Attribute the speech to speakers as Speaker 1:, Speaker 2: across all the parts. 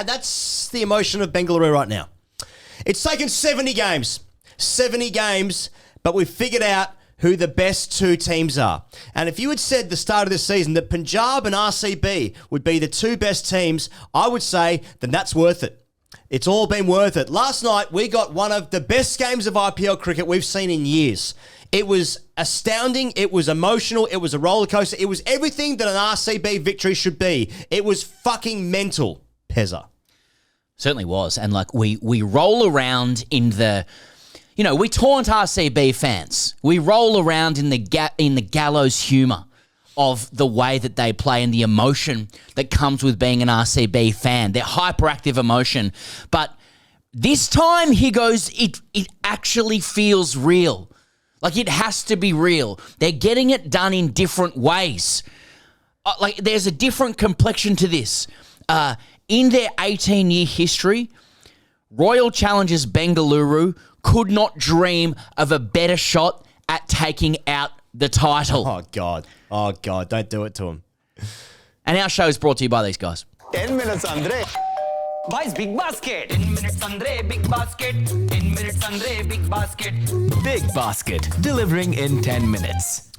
Speaker 1: that's the emotion of Bengaluru right now. It's taken 70 games, but we've figured out who the best two teams are. And if you had said the start of this season that Punjab and RCB would be the two best teams, I would say then that's worth it. It's all been worth it. Last night, we got one of the best games of IPL cricket we've seen in years. It was astounding. It was emotional. It was a roller coaster. It was everything that an RCB victory should be. It was fucking mental, Pezza.
Speaker 2: Certainly was. And like we roll around in the... You know, we taunt RCB fans. We roll around in the gallows humour of the way that they play and the emotion that comes with being an RCB fan. Their hyperactive emotion. But this time, he goes, it actually feels real. Like, it has to be real. They're getting it done in different ways. Like, there's a different complexion to this. In their 18-year history, Royal Challengers Bengaluru could not dream of a better shot at taking out the title.
Speaker 1: Oh, God. Don't do it to him.
Speaker 2: And our show is brought to you by these guys.
Speaker 3: 10 minutes, Andre. Boys, big basket. 10 minutes, Andre, big basket. 10 minutes, Andre, big basket.
Speaker 4: Big basket, delivering in 10 minutes.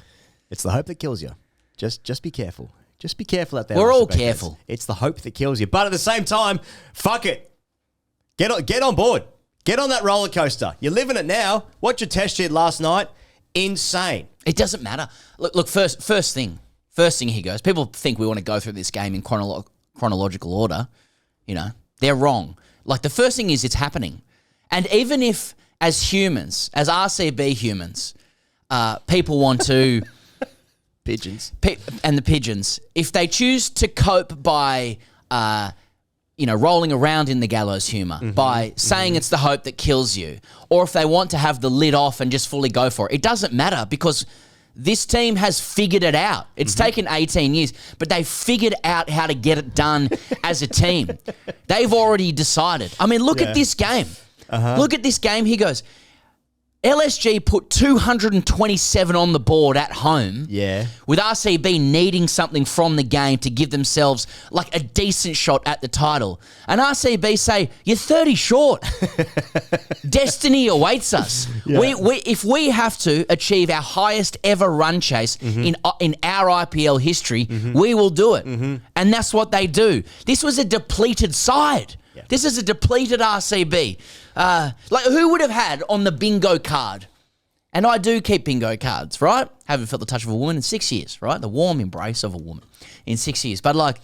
Speaker 1: It's the hope that kills you. Just be careful. Just be careful out there.
Speaker 2: We're all careful.
Speaker 1: It's the hope that kills you. But at the same time, fuck it. Get on board. Get on that roller coaster. You're living it now. What Jitesh did last night, insane.
Speaker 2: It doesn't matter. Look. First thing he goes. People think we want to go through this game in chronological order. You know, they're wrong. Like, the first thing is it's happening, and even if as humans, as RCB humans, people want to
Speaker 1: pigeons
Speaker 2: and the pigeons, if they choose to cope by rolling around in the gallows humour by saying it's the hope that kills you, or if they want to have the lid off and just fully go for it. It doesn't matter because this team has figured it out. It's taken 18 years, but they figured out how to get it done as a team. They've already decided. I mean, look at this game. Look at this game. He goes, LSG put 227 on the board at home.
Speaker 1: Yeah.
Speaker 2: With RCB needing something from the game to give themselves like a decent shot at the title. And RCB say, you're 30 short. Destiny awaits us.
Speaker 1: Yeah.
Speaker 2: If we have to achieve our highest ever run chase in our IPL history, we will do it. And that's what they do. This was a depleted side. Yeah. This is a depleted RCB. Like, who would have had on the bingo card? And I do keep bingo cards, right? Haven't felt the touch of a woman in 6 years, right? The warm embrace of a woman in 6 years. But, like,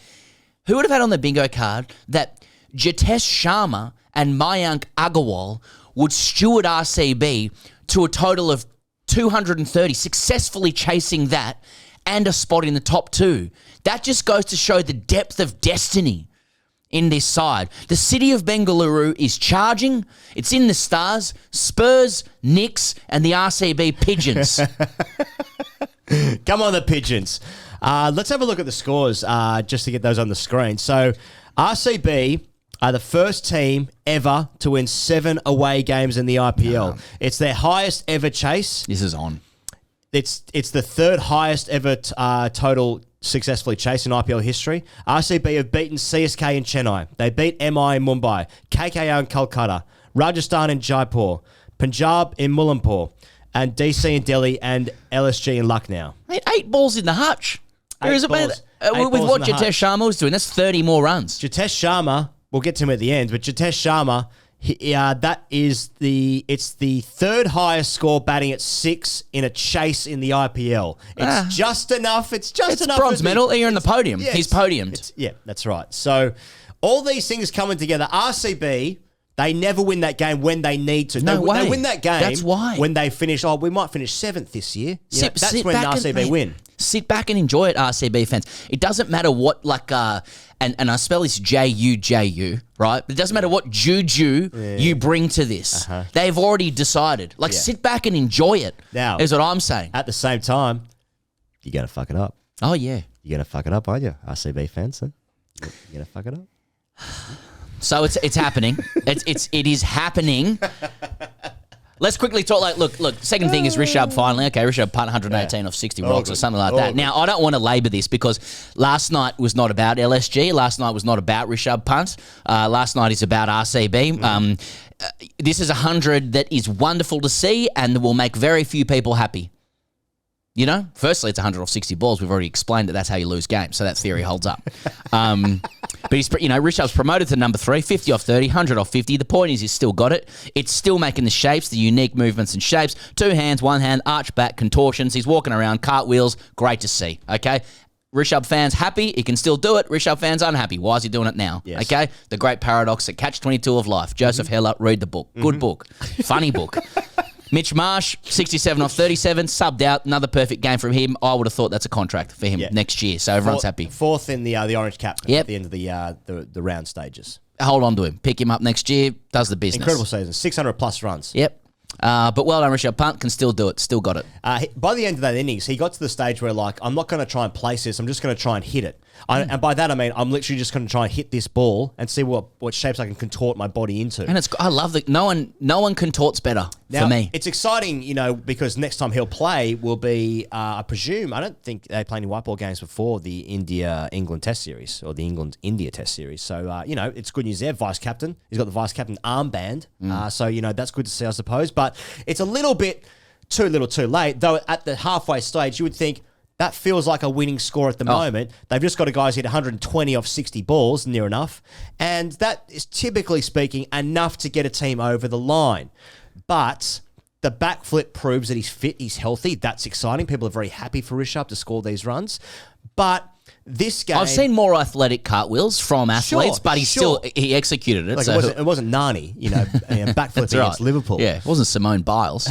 Speaker 2: who would have had on the bingo card that Jitesh Sharma and Mayank Agarwal would steward RCB to a total of 230, successfully chasing that and a spot in the top two? That just goes to show the depth of destiny in this side. The city of Bengaluru is charging. It's in the stars. Spurs, Knicks, and the RCB Pigeons.
Speaker 1: Come on, the Pigeons. Let's have a look at the scores just to get those on the screen. So RCB are the first team ever to win 7 away games in the IPL. It's their highest ever chase.
Speaker 2: This is on.
Speaker 1: It's the third highest ever total successfully chased in IPL history. RCB have beaten CSK in Chennai. They beat MI in Mumbai, KKR in Kolkata, Rajasthan in Jaipur, Punjab in Mulampur, and DC in Delhi, and LSG in Lucknow.
Speaker 2: Mate, 8 balls in the hutch. With what Jitesh Sharma was doing, that's 30 more runs.
Speaker 1: Jitesh Sharma, we'll get to him at the end, but Jitesh Sharma, it's the third highest score, batting at 6 in a chase in the IPL. It's just enough. It's enough.
Speaker 2: Bronze medal. You're in the podium. Yeah, he's podiumed.
Speaker 1: Yeah, that's right. So all these things coming together. RCB, they never win that game when they need to.
Speaker 2: No way.
Speaker 1: They win that game.
Speaker 2: That's why.
Speaker 1: When they finish, we might finish 7th this year. That's when RCB win.
Speaker 2: Sit back and enjoy it, RCB fans. It doesn't matter what, and I spell this Juju, right? But it doesn't matter what juju you bring to this. They've already decided. Sit back and enjoy it. Now, is what I'm saying.
Speaker 1: At the same time, you're going to fuck it up.
Speaker 2: Oh, yeah.
Speaker 1: You're going to fuck it up, aren't you, RCB fans? You're going to fuck it up?
Speaker 2: So it's happening. It is happening. Let's quickly talk. Look. Second thing is Rishabh finally. Okay, Rishabh punt 118 off 60 rocks or something like that. Now, I don't want to labour this because last night was not about LSG. Last night was not about Rishabh punt. Last night is about RCB. This is 100 that is wonderful to see and will make very few people happy. You know, firstly, it's 100 off 60 balls. We've already explained that that's how you lose games, so that theory holds up. But he's, Rishabh's promoted to number 3, 50 off 30, 100 off 50. The point is he's still got it. It's still making the shapes, the unique movements and shapes. 2 hands, 1 hand, arch back, contortions. He's walking around, cartwheels. Great to see, okay? Rishabh fans happy, he can still do it. Rishabh fans unhappy. Why is he doing it now?
Speaker 1: Yes.
Speaker 2: Okay? The great paradox at Catch-22 of life. Joseph Heller, read the book. Good book. Funny book. Mitch Marsh, 67 off 37, subbed out. Another perfect game from him. I would have thought that's a contract for him next year, so everyone's happy.
Speaker 1: 4th in the orange cap at the end of the round stages.
Speaker 2: Hold on to him. Pick him up next year. Does the business.
Speaker 1: Incredible season. 600 plus runs.
Speaker 2: Yep. But well done, Rishabh Punt. Can still do it. Still got it.
Speaker 1: By the end of that innings, he got to the stage where, I'm not going to try and place this. I'm just going to try and hit it. And by that, I mean, I'm literally just going to try and hit this ball and see what shapes I can contort my body into.
Speaker 2: And I love that no one contorts better for me.
Speaker 1: It's exciting, because next time he'll play will be, I presume, I don't think they played any white ball games before the India-England Test Series or the England-India Test Series. So, it's good news there. Vice captain. He's got the vice captain armband. So, that's good to see, I suppose. But it's a little bit too little too late, though at the halfway stage, you would think, that feels like a winning score at the moment. They've just got a guys hit 120 off 60 balls, near enough. And that is, typically speaking, enough to get a team over the line. But the backflip proves that he's fit, he's healthy. That's exciting. People are very happy for Rishabh to score these runs. But this game...
Speaker 2: I've seen more athletic cartwheels from athletes, but he executed it.
Speaker 1: It wasn't Nani, backflipping against Liverpool.
Speaker 2: Yeah, it wasn't Simone Biles.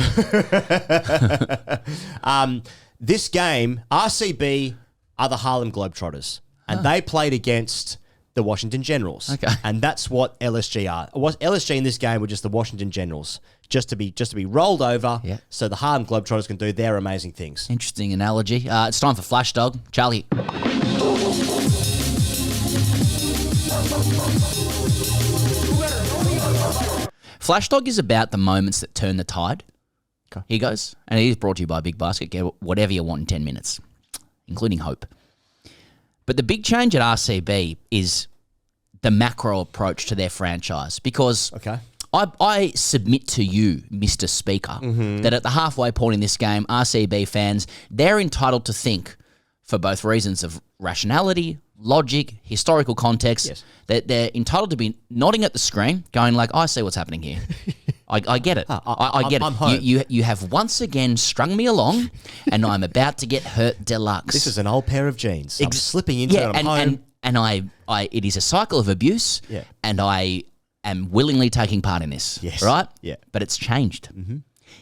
Speaker 1: This game, RCB are the Harlem Globetrotters, and they played against the Washington Generals.
Speaker 2: Okay.
Speaker 1: And that's what LSG are. LSG in this game were just the Washington Generals, just to be rolled over so the Harlem Globetrotters can do their amazing things.
Speaker 2: Interesting analogy. It's time for FLASHDOG. Charlie. FLASHDOG is about the moments that turn the tide. Okay. Here goes. And it is brought to you by Big Basket. Get whatever you want in 10 minutes, including hope. But the big change at RCB is the macro approach to their franchise, because I submit to you, Mr. Speaker, that at the halfway point in this game, RCB fans, they're entitled to think, for both reasons of rationality, logic, historical context, that they're entitled to be nodding at the screen, going like, I see what's happening here. I get it. I get it. You have once again strung me along, and I'm about to get hurt deluxe.
Speaker 1: This is an old pair of jeans. I'm slipping into it. I'm home.
Speaker 2: And it is a cycle of abuse, and I am willingly taking part in this.
Speaker 1: Yes.
Speaker 2: Right?
Speaker 1: Yeah.
Speaker 2: But it's changed.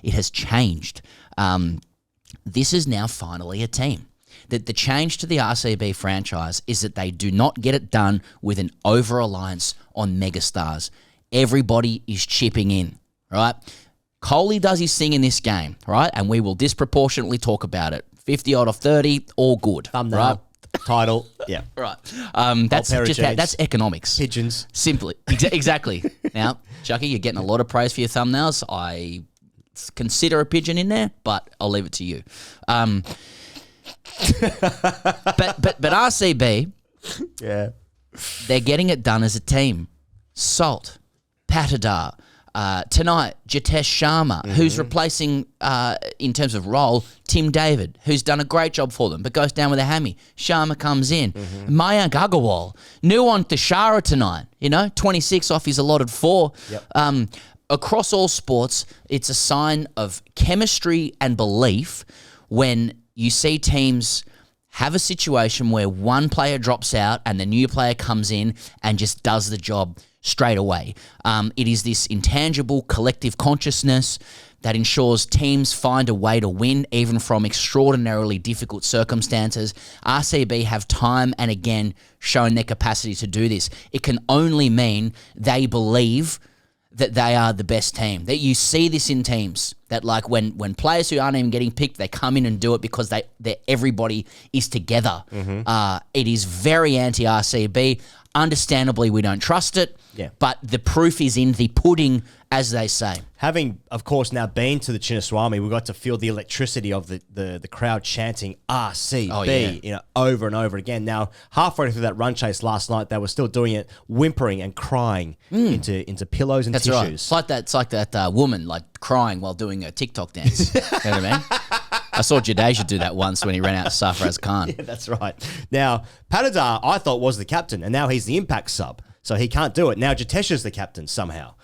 Speaker 2: It has changed. This is now finally a team. That the change to the RCB franchise is that they do not get it done with an over-reliance on megastars. Everybody is chipping in, right? Coley does his thing in this game, right? And we will disproportionately talk about it. 50 odd of 30, all good.
Speaker 1: Thumbnail,
Speaker 2: right?
Speaker 1: Title,
Speaker 2: right. That's economics.
Speaker 1: Pigeons.
Speaker 2: Simply. Exactly. Now, Chucky, you're getting a lot of praise for your thumbnails. I consider a pigeon in there, but I'll leave it to you. But RCB, they're getting it done as a team. Salt, Patadar, tonight Jitesh Sharma, who's replacing in terms of role Tim David, who's done a great job for them, but goes down with a hammy. Sharma comes in. Mayank Agarwal, Nuwan Tashara tonight. 26 off his allotted 4. Yep. Across all sports, it's a sign of chemistry and belief when you see teams have a situation where one player drops out and the new player comes in and just does the job straight away. It is this intangible collective consciousness that ensures teams find a way to win even from extraordinarily difficult circumstances. RCB have time and again shown their capacity to do this. It can only mean they believe that they are the best team. That you see this in teams, that like when players who aren't even getting picked, they come in and do it because everybody is together. It is very anti-RCB. Understandably, we don't trust it.
Speaker 1: Yeah.
Speaker 2: But the proof is in the pudding, as they say.
Speaker 1: Having, of course, now been to the Chinnaswamy, we got to feel the electricity of the crowd chanting RCB, over and over again. Now, halfway through that run chase last night, they were still doing it, whimpering and crying into pillows and
Speaker 2: That's
Speaker 1: tissues.
Speaker 2: right. It's like that woman crying while doing a TikTok dance. You know what I mean? I saw Jitesh do that once when he ran out of Sarfaraz Khan.
Speaker 1: Yeah, that's right. Now, Patadar, I thought, was the captain, and now he's the impact sub, so he can't do it. Now, Jitesh is the captain somehow.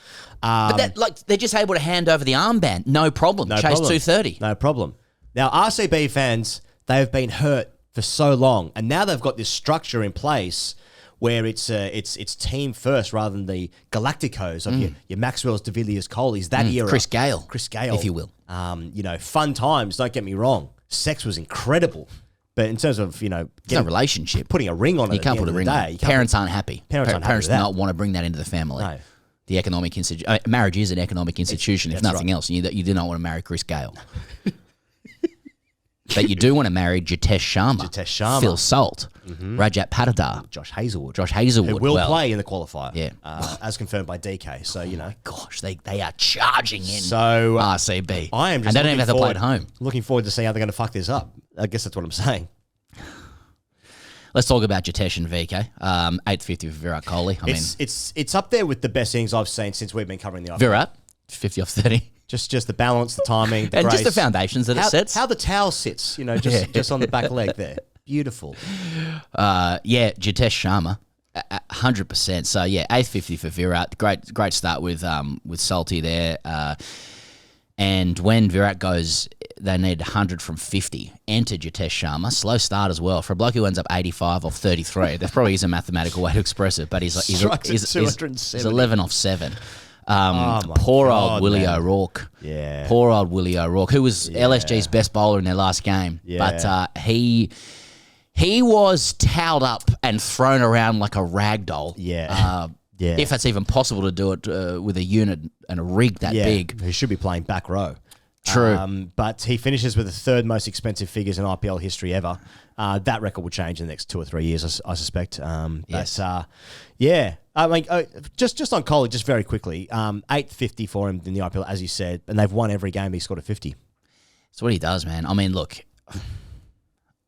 Speaker 2: But they're just able to hand over the armband. No problem. Chase 230.
Speaker 1: No problem. Now, RCB fans, they've been hurt for so long, and now they've got this structure in place where it's team first rather than the Galacticos of your Maxwell's, De Villiers, Coleys, that era.
Speaker 2: Chris Gale,
Speaker 1: if you will. Fun times, don't get me wrong. Sex was incredible. But in terms of,
Speaker 2: It's a relationship.
Speaker 1: Putting a ring on it,
Speaker 2: you can't put a ring on it. Parents aren't happy. Parents do not want to bring that into the family.
Speaker 1: No.
Speaker 2: The economic institution. Marriage is an economic institution, if nothing else. You do not want to marry Chris Gale. But you do want to marry Jitesh Sharma. Phil Salt. Rajat Patadar.
Speaker 1: Josh Hazelwood.
Speaker 2: Who
Speaker 1: will play in the qualifier.
Speaker 2: Yeah.
Speaker 1: As confirmed by DK. So,
Speaker 2: Gosh, they are charging in
Speaker 1: so,
Speaker 2: RCB.
Speaker 1: I am just
Speaker 2: and they don't even have to play at home.
Speaker 1: Looking forward to see how they're going to fuck this up. I guess that's what I'm saying.
Speaker 2: Let's talk about Jitesh and VK. 850 for Virat Kohli.
Speaker 1: It's up there with the best innings I've seen since we've been covering the IPL.
Speaker 2: Virat, 50 off 30.
Speaker 1: Just the balance, the timing, the
Speaker 2: and
Speaker 1: grace.
Speaker 2: just the foundations that it sets.
Speaker 1: How the towel sits, just on the back leg there. Beautiful.
Speaker 2: Jitesh Sharma, 100%. So 850 for Virat. Great start with Salty there. And when Virat goes, they need 100 from 50. Enter Jitesh Sharma. Slow start as well. For a bloke who ends up 85 off 33, there probably is a mathematical way to express it, but he's 11 off 7. Poor old Willie O'Rourke.
Speaker 1: Yeah.
Speaker 2: Poor old Willie O'Rourke, who was LSG's best bowler in their last game.
Speaker 1: Yeah.
Speaker 2: But he was towed up and thrown around like a rag doll.
Speaker 1: Yeah.
Speaker 2: If that's even possible to do it with a unit and a rig that big.
Speaker 1: He should be playing back row.
Speaker 2: True.
Speaker 1: But he finishes with the third most expensive figures in IPL history ever. That record will change in the next 2 or 3 years, I suspect.
Speaker 2: Yes.
Speaker 1: Just on Kohli, just very quickly, 850 for him in the IPL, as you said, and they've won every game. He scored a 50.
Speaker 2: That's what he does, man. I mean, look,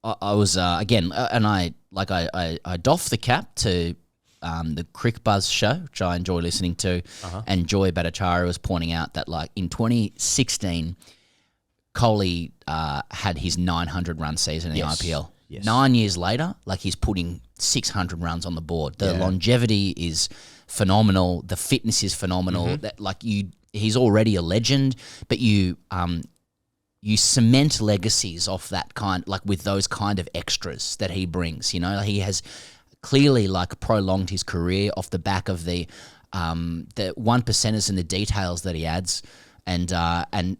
Speaker 2: I was again, and I doff the cap to the Crick Buzz show, which I enjoy listening to, and Joy Bhattacharya was pointing out that in 2016, Kohli had his 900-run season in the IPL.
Speaker 1: Yes.
Speaker 2: 9 years later, he's putting 600 runs on the board. The longevity is phenomenal. The fitness is phenomenal. That he's already a legend, but you cement legacies off that kind, with those kind of extras that he brings. He has clearly prolonged his career off the back of the one percenters and the details that he adds. And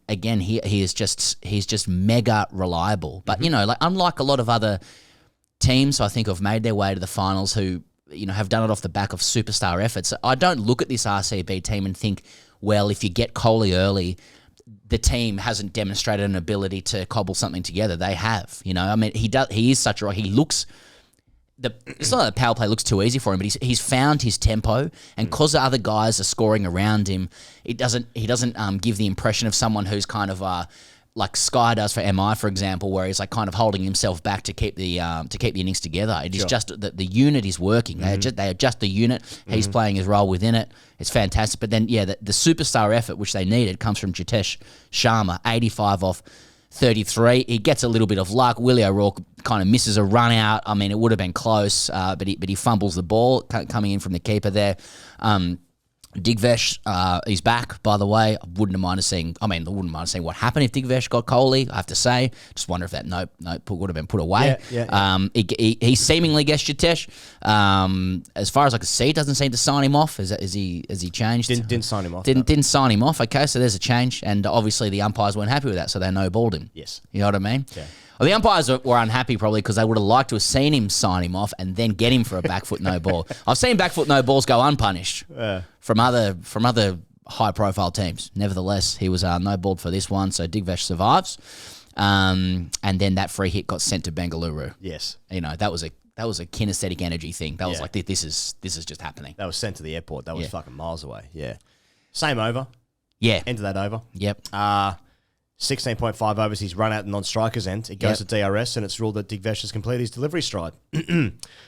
Speaker 2: again, he's just mega reliable. But unlike a lot of other teams, I think have made their way to the finals who have done it off the back of superstar efforts. I don't look at this RCB team and think, well, if you get Kohli early, the team hasn't demonstrated an ability to cobble something together. They have. He does. He is such a. He looks. It's not that the power play looks too easy for him, but he's found his tempo, and because the other guys are scoring around him, he doesn't give the impression of someone who's kind of like Sky does for MI, for example, where he's kind of holding himself back to keep the innings together. It is just that the unit is working. They adjust the unit. He's playing his role within it. It's fantastic. But then the superstar effort which they needed comes from Jitesh Sharma, 85 off 33. He gets a little bit of luck. Willie O'Rourke kind of misses a run out. I mean, it would have been close, but he fumbles the ball coming in from the keeper there. Digvesh, he's back, by the way. I wouldn't mind seeing what happened if Digvesh got Kohli, I have to say. Just wonder if that note would have been put away.
Speaker 1: Yeah.
Speaker 2: He seemingly gets Jitesh. As far as I can see, doesn't seem to sign him off. Has he changed?
Speaker 1: Didn't sign him off.
Speaker 2: Didn't sign him off. Okay, so there's a change. And obviously the umpires weren't happy with that, so they no-balled him.
Speaker 1: Yes.
Speaker 2: You know what I mean?
Speaker 1: Yeah.
Speaker 2: Well, the umpires were unhappy probably because they would have liked to have seen him sign him off and then get him for a back foot no ball. I've seen back foot no balls go unpunished from other high profile teams. Nevertheless, he was no balled for this one, so Digvesh survives. And then that free hit got sent to Bengaluru.
Speaker 1: Yes.
Speaker 2: That was that was a kinesthetic energy thing. That was like this is just happening.
Speaker 1: That was sent to the airport. That was fucking miles away. Yeah. Same over.
Speaker 2: Yeah.
Speaker 1: End of that over.
Speaker 2: Yep.
Speaker 1: 16.5 overs. He's run out the non-strikers end. It goes to DRS, and it's ruled that Digvesh has completed his delivery stride.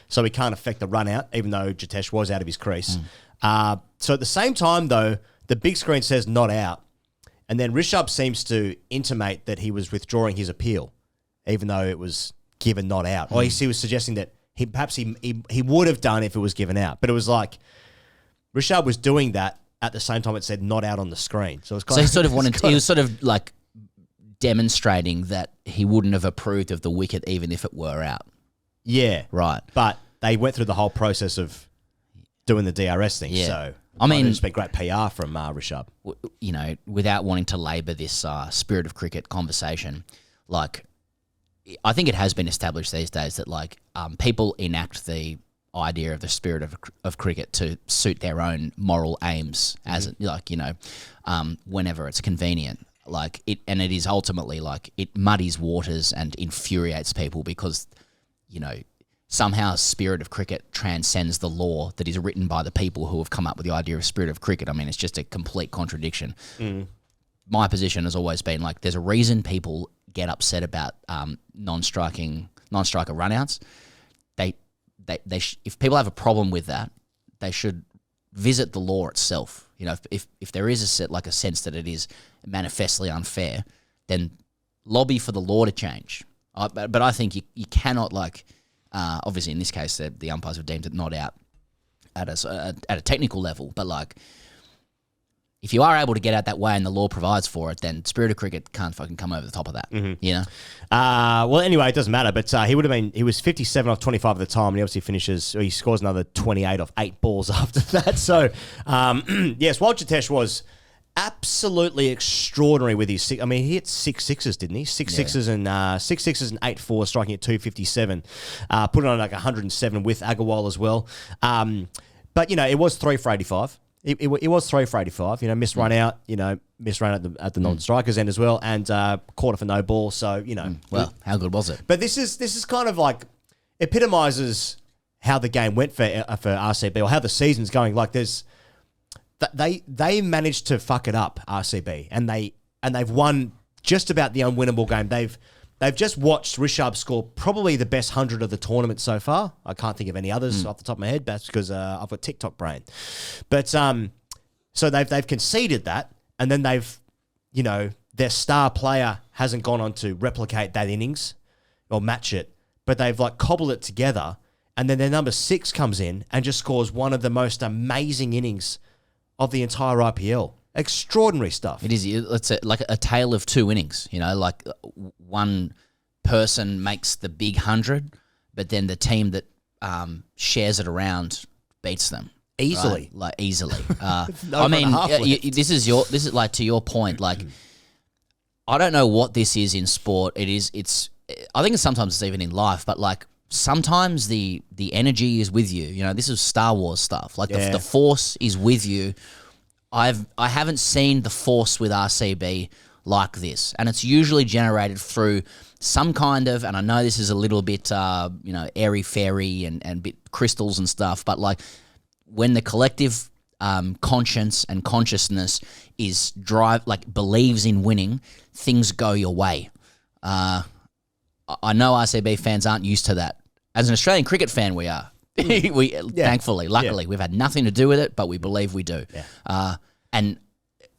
Speaker 1: So he can't affect the run out, even though Jitesh was out of his crease. So at the same time, though, the big screen says not out. And then Rishabh seems to intimate that he was withdrawing his appeal, even though it was given not out. Or he was suggesting that he would have done if it was given out. But it was like Rishabh was doing that at the same time it said not out on the screen. So it was kind
Speaker 2: he sort of wanted. He was sort of like demonstrating that he wouldn't have approved of the wicket even if it were out.
Speaker 1: Yeah.
Speaker 2: Right.
Speaker 1: But they went through the whole process of doing the DRS thing.
Speaker 2: Yeah.
Speaker 1: So
Speaker 2: I mean,
Speaker 1: it's been great PR from Rishabh.
Speaker 2: You know, without wanting to labour this spirit of cricket conversation, like I think it has been established these days that like people enact the idea of the spirit of cricket to suit their own moral aims as like, you know, whenever it's convenient. Like it, and it is ultimately like it muddies waters and infuriates people because, you know, somehow spirit of cricket transcends the law that is written by the people who have come up with the idea of spirit of cricket. I mean, it's just a complete contradiction. My position has always been like, there's a reason people get upset about non-striker runouts. If people have a problem with that, they should visit the law itself. You know, if there is a sense that it is manifestly unfair, then lobby for the law to change. But I think you cannot obviously in this case the umpires have deemed it not out at a technical level, but like if you are able to get out that way and the law provides for it, then spirit of cricket can't fucking come over the top of that. You know?
Speaker 1: Well, anyway, it doesn't matter, but he was 57 off 25 at the time, and he obviously he scores another 28 off 8 balls after that. So, yes, while Jitesh was absolutely extraordinary with his he hit 6 sixes, didn't he? Six sixes and 8 fours, striking at 257. Put it on like 107 with Agarwal as well. But, you know, it was 3 for 85. It was 3 for 85, you know, missed run out, at the non-strikers end as well, and caught it for no ball, so, you know.
Speaker 2: Well, how good was it?
Speaker 1: But this is kind of like, epitomises how the game went for RCB, or how the season's going. Like they managed to fuck it up, RCB, and they've won just about the unwinnable game. They've just watched Rishabh score probably the best 100 of the tournament so far. I can't think of any others off the top of my head. That's because I've got TikTok brain. But so they've conceded that, and then their star player hasn't gone on to replicate that innings or match it, but they've like cobbled it together, and then their number 6 comes in and just scores one of the most amazing innings of the entire IPL. Extraordinary stuff.
Speaker 2: It is. It's like a tale of two innings. You know, like one person makes the big 100, but then the team that shares it around beats them
Speaker 1: Easily.
Speaker 2: Right? Like easily.
Speaker 1: No,
Speaker 2: I mean, this is like to your point. Like, I don't know what this is in sport. It's. I think sometimes it's even in life, but like sometimes the energy is with you. You know, this is Star Wars stuff. Like the Force is with you. I haven't seen the Force with RCB like this, and it's usually generated through some kind of, and I know this is a little bit, airy-fairy and bit crystals and stuff, but like when the collective conscience and consciousness is believes in winning, things go your way. I know RCB fans aren't used to that. As an Australian cricket fan, we are. Thankfully, luckily, we've had nothing to do with it, but we believe we do. And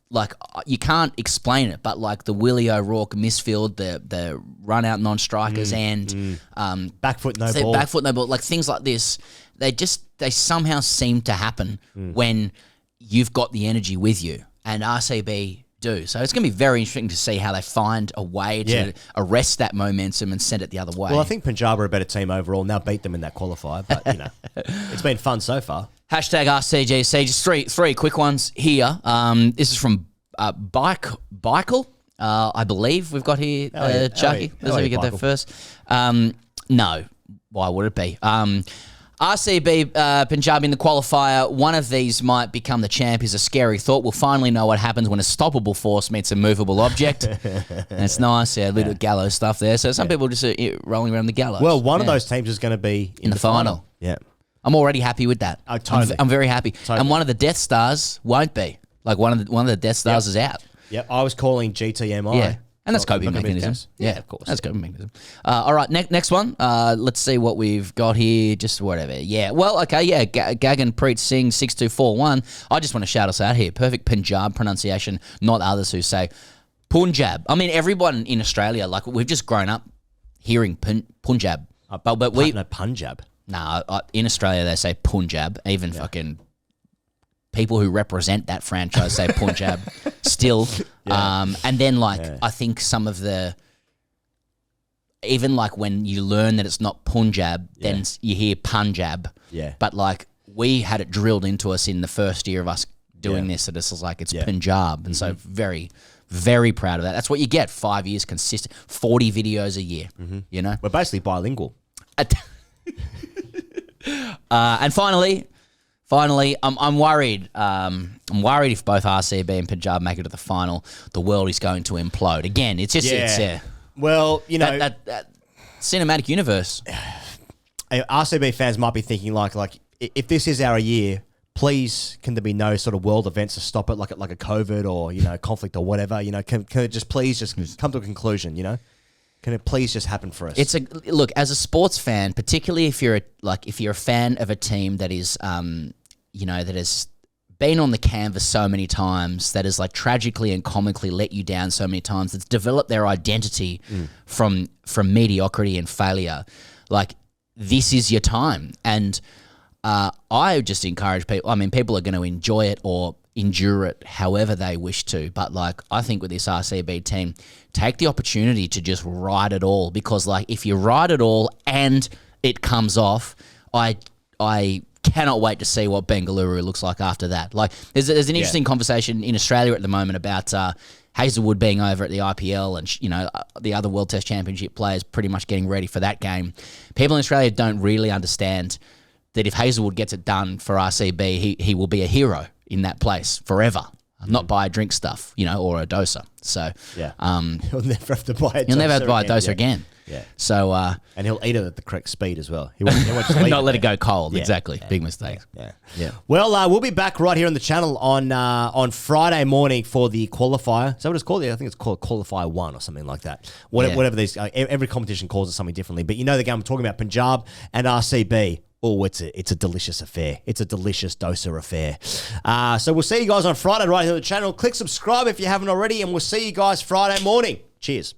Speaker 2: like you can't explain it, but like the Willie O'Rourke misfield, the run out non-strikers and
Speaker 1: back foot no ball,
Speaker 2: like things like this, they somehow seem to happen when you've got the energy with you, and RCB do. So it's going to be very interesting to see how they find a way to arrest that momentum and send it the other way.
Speaker 1: Well, I think Punjab are a better team overall, and they'll beat them in that qualifier, but, you know, it's been fun so far.
Speaker 2: Hashtag RCGC, just three quick ones here. This is from Bikel, I believe we've got here, Chucky. Let's see if we get that first. No, why would it be? RCB, Punjab in the qualifier. One of these might become the champ is a scary thought. We'll finally know what happens when a stoppable force meets a movable object. And it's nice, little gallows stuff there. So some people just rolling around the gallows.
Speaker 1: Well, one of those teams is going to be in
Speaker 2: the final.
Speaker 1: Yeah.
Speaker 2: I'm already happy with that.
Speaker 1: Oh, totally.
Speaker 2: I'm very happy.
Speaker 1: Totally.
Speaker 2: And one of the Death Stars won't be. Like one of the Death Stars is out.
Speaker 1: Yep. I was calling GTMI.
Speaker 2: Yeah. And that's coping mechanism.
Speaker 1: Yeah, of course.
Speaker 2: That's coping mechanism. All right, next one. Let's see what we've got here. Just whatever. Yeah. Well, okay. Yeah. Gagan Preet Singh 6241. I just want to shout us out here. Perfect Punjab pronunciation, not others who say Punjab. I mean, everyone in Australia, like we've just grown up hearing Punjab. But we
Speaker 1: no, Punjab.
Speaker 2: In Australia they say Punjab. Even fucking people who represent that franchise say Punjab still. And then I think some of the, even like when you learn that it's not Punjab, then you hear Punjab.
Speaker 1: Yeah.
Speaker 2: But like we had it drilled into us in the first year of us doing this, that it's like it's Punjab. And so very, very proud of that. That's what you get. 5 years consistent, 40 videos a year, you know?
Speaker 1: We're basically bilingual.
Speaker 2: And finally, I'm worried. I'm worried if both RCB and Punjab make it to the final, the world is going to implode again. It's just
Speaker 1: well, you know,
Speaker 2: that cinematic universe.
Speaker 1: RCB fans might be thinking like if this is our year, please can there be no sort of world events to stop it, like a COVID or conflict or whatever. Can it just please just come to a conclusion? Can it please just happen for us?
Speaker 2: Look, as a sports fan, particularly if you're a fan of a team that is that has been on the canvas so many times, that has like tragically and comically let you down so many times, that's developed their identity from mediocrity and failure. Like, this is your time. And I just encourage people, I mean, people are going to enjoy it or endure it however they wish to. But like, I think with this RCB team, take the opportunity to just ride it all, because like if you ride it all and it comes off, I cannot wait to see what Bengaluru looks like after that. Like there's an interesting conversation in Australia at the moment about Hazelwood being over at the IPL and the other World Test Championship players pretty much getting ready for that game. People in Australia don't really understand that if Hazelwood gets it done for RCB, he will be a hero in that place forever. Not buy a drink stuff, or a doser. So
Speaker 1: he'll never have to buy a doser.
Speaker 2: He'll never have to buy a doser again.
Speaker 1: Yeah.
Speaker 2: So
Speaker 1: and he'll eat it at the correct speed as well. He won't just leave
Speaker 2: not let it
Speaker 1: there.
Speaker 2: go cold.
Speaker 1: Yeah.
Speaker 2: Exactly.
Speaker 1: Yeah.
Speaker 2: Big mistake.
Speaker 1: Yeah. Well, we'll be back right here on the channel on Friday morning for the qualifier. Is that what it's called? I think it's called Qualifier 1 or something like that. Whatever these. Every competition calls it something differently. But the game I'm talking about, Punjab and RCB. Oh, it's a delicious affair. It's a delicious doser affair. So we'll see you guys on Friday right here on the channel. Click subscribe if you haven't already, and we'll see you guys Friday morning. Cheers.